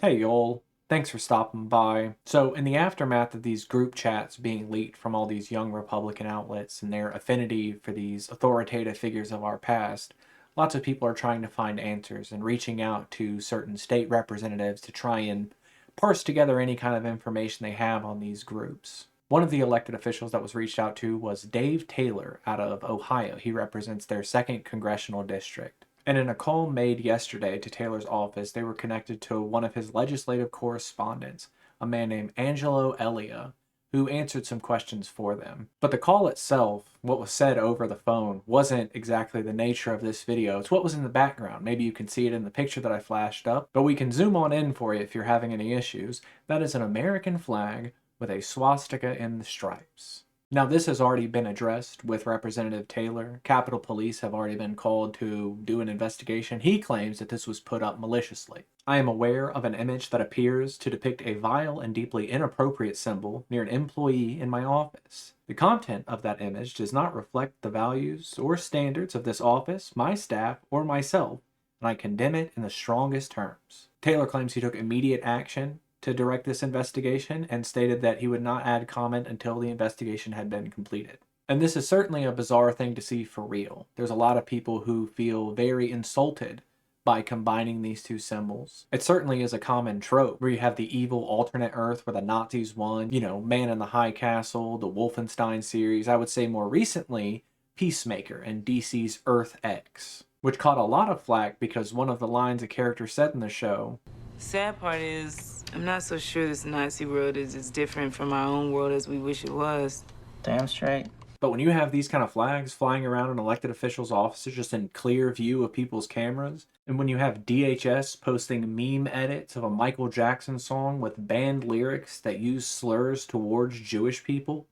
Hey y'all, thanks for stopping by. So, in the aftermath of these group chats being leaked from all these young Republican outlets and their affinity for these authoritative figures of our past, lots of people are trying to find answers and reaching out to certain state representatives to try and parse together any kind of information they have on these groups. One of the elected officials that was reached out to was Dave Taylor out of Ohio. He represents their 2nd congressional district. And in a call made yesterday to Taylor's office, they were connected to one of his legislative correspondents, a man named Angelo Elia, who answered some questions for them. But the call itself, what was said over the phone, wasn't exactly the nature of this video. It's what was in the background. Maybe you can see it in the picture that I flashed up, but we can zoom on in for you if you're having any issues. That is an American flag with a swastika in the stripes. Now, this has already been addressed with Representative Taylor. Capitol Police have already been called to do an investigation. He claims that this was put up maliciously. I am aware of an image that appears to depict a vile and deeply inappropriate symbol near an employee in my office. The content of that image does not reflect the values or standards of this office, my staff, or myself, and I condemn it in the strongest terms. Taylor claims he took immediate action to direct this investigation and stated that he would not add comment until the investigation had been completed. And this is certainly a bizarre thing to see for real. There's a lot of people who feel very insulted by combining these two symbols. It certainly is a common trope where you have the evil alternate Earth where the Nazis won, Man in the High Castle, the Wolfenstein series. I would say more recently, Peacemaker and DC's Earth X, which caught a lot of flack because one of the lines a character said in the show. Sad part is, I'm not so sure this Nazi world is as different from our own world as we wish it was. Damn straight. But when you have these kind of flags flying around in elected officials' offices just in clear view of people's cameras, and when you have DHS posting meme edits of a Michael Jackson song with banned lyrics that use slurs towards Jewish people,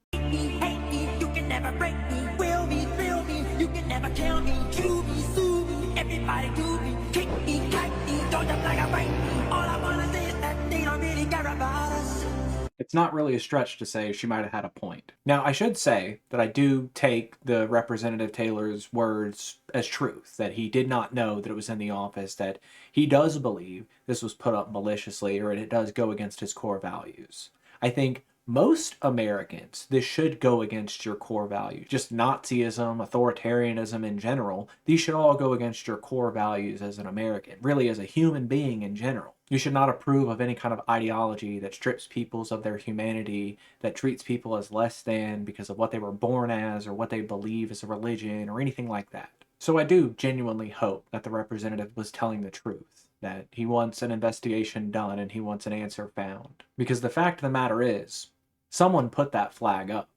it's not really a stretch to say she might have had a point. Now, I should say that I do take the Representative Taylor's words as truth, that he did not know that it was in the office, that he does believe this was put up maliciously, or it does go against his core values. I think most Americans, this should go against your core values. Just Nazism, authoritarianism in general, these should all go against your core values as an American, really as a human being in general. You should not approve of any kind of ideology that strips peoples of their humanity, that treats people as less than because of what they were born as or what they believe is a religion or anything like that. So I do genuinely hope that the representative was telling the truth, that he wants an investigation done and he wants an answer found. Because the fact of the matter is, someone put that flag up,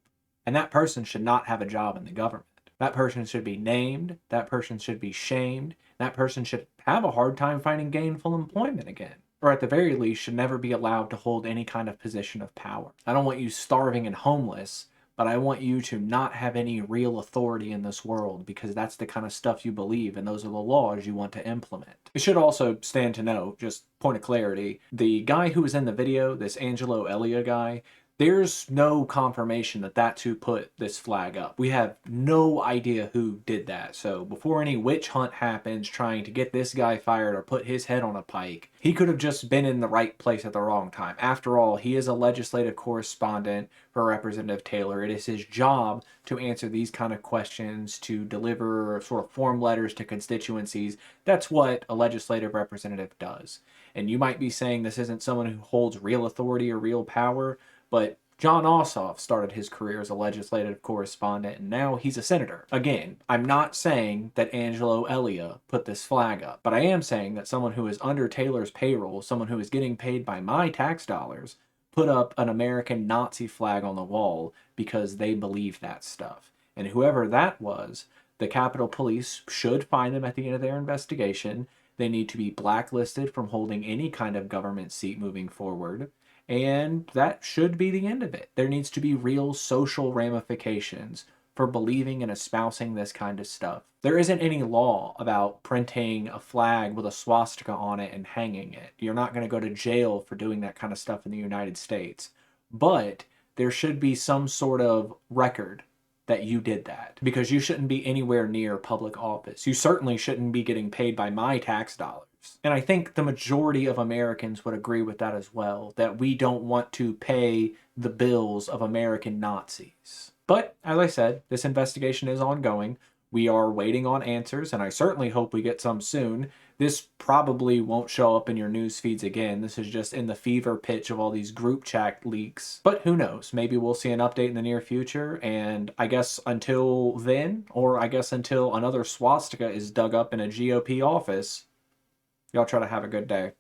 and that person should not have a job in the government. That person should be named, that person should be shamed, that person should have a hard time finding gainful employment again. Or at the very least, should never be allowed to hold any kind of position of power. I don't want you starving and homeless, but I want you to not have any real authority in this world because that's the kind of stuff you believe and those are the laws you want to implement. It should also stand to note, just point of clarity, the guy who was in the video, this Angelo Elia guy, there's no confirmation that that's who put this flag up. We have no idea who did that. So before any witch hunt happens trying to get this guy fired or put his head on a pike, he could have just been in the right place at the wrong time. After all, he is a legislative correspondent for Representative Taylor. It is his job to answer these kind of questions, to deliver sort of form letters to constituencies. That's what a legislative representative does. And you might be saying this isn't someone who holds real authority or real power, but Jon Ossoff started his career as a legislative correspondent, and now he's a senator. Again, I'm not saying that Angelo Elia put this flag up, but I am saying that someone who is under Taylor's payroll, someone who is getting paid by my tax dollars, put up an American Nazi flag on the wall because they believe that stuff. And whoever that was, the Capitol Police should find them at the end of their investigation. They need to be blacklisted from holding any kind of government seat moving forward. And that should be the end of it. There needs to be real social ramifications for believing and espousing this kind of stuff. There isn't any law about printing a flag with a swastika on it and hanging it. You're not going to go to jail for doing that kind of stuff in the United States. But there should be some sort of record that you did that, because you shouldn't be anywhere near public office. You certainly shouldn't be getting paid by my tax dollars. And I think the majority of Americans would agree with that as well, that we don't want to pay the bills of American Nazis. But as I said, this investigation is ongoing. We are waiting on answers, and I certainly hope we get some soon. This probably won't show up in your news feeds again. This is just in the fever pitch of all these group chat leaks. But who knows? Maybe we'll see an update in the near future. And I guess until then, or I guess until another swastika is dug up in a GOP office, y'all try to have a good day.